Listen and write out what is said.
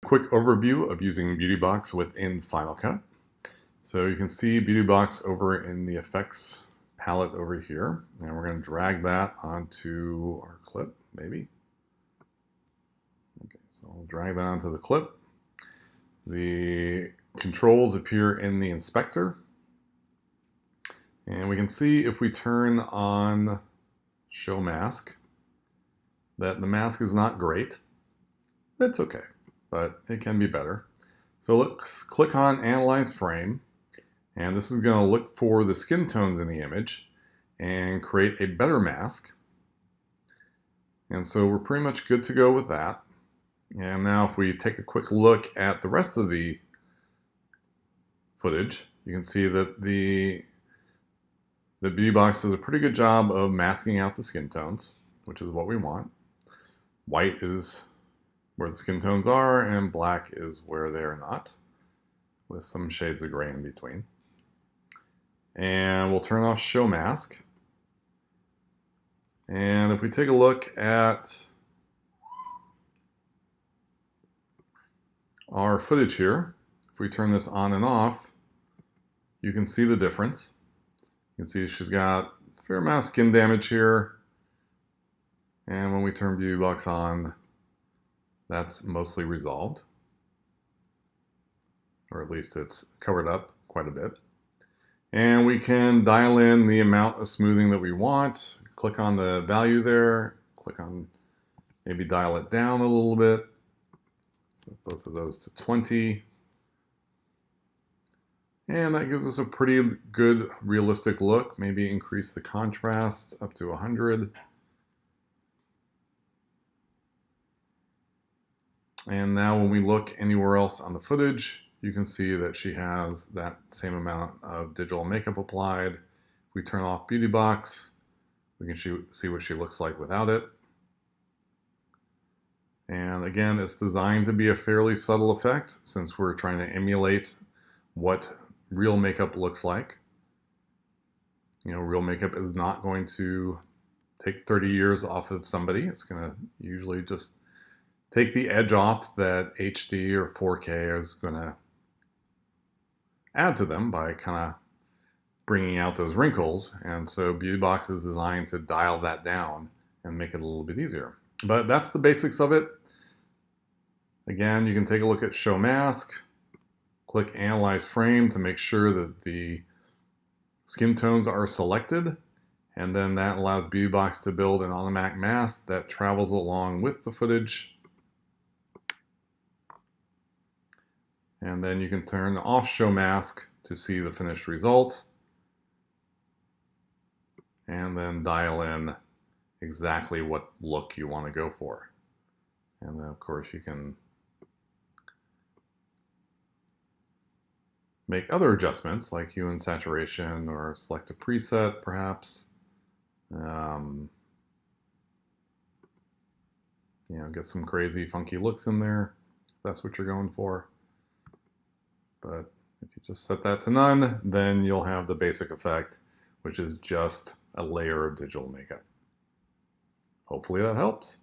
Quick overview of using BeautyBox within Final Cut. So you can see BeautyBox over in the effects palette over here, and we're going to drag that onto our clip, maybe. Okay, so I'll drag that onto the clip. The controls appear in the inspector, and we can see if we turn on Show Mask that the mask is not great. That's okay, but it can be better. So let's click on Analyze Frame, and this is going to look for the skin tones in the image and create a better mask. And so we're pretty much good to go with that. And now if we take a quick look at the rest of the footage, you can see that the BeautyBox does a pretty good job of masking out the skin tones, which is what we want. White is where the skin tones are, and black is where they're not, with some shades of gray in between. And we'll turn off Show Mask. And if we take a look at our footage here, if we turn this on and off, you can see the difference. You can see she's got a fair amount of skin damage here. And when we turn BeautyBox on, that's mostly resolved. Or at least it's covered up quite a bit. And we can dial in the amount of smoothing that we want. Click on the value there. Click on, maybe dial it down a little bit. Set both of those to 20. And that gives us a pretty good realistic look. Maybe increase the contrast up to 100. And now when we look anywhere else on the footage, you can see that she has that same amount of digital makeup applied. If we turn off BeautyBox, we can see what she looks like without it. And again, it's designed to be a fairly subtle effect since we're trying to emulate what real makeup looks like. You know, real makeup is not going to take 30 years off of somebody. It's going to usually just take the edge off that HD or 4K is going to add to them by kind of bringing out those wrinkles. And so BeautyBox is designed to dial that down and make it a little bit easier. But that's the basics of it. Again, you can take a look at Show Mask, click Analyze Frame to make sure that the skin tones are selected. And then that allows BeautyBox to build an automatic mask that travels along with the footage. And then you can turn off Show Mask to see the finished result. And then dial in exactly what look you want to go for. And then of course you can make other adjustments like hue and saturation or select a preset perhaps. You know, get some crazy funky looks in there if that's what you're going for. But if you just set that to none, then you'll have the basic effect, which is just a layer of digital makeup. Hopefully that helps.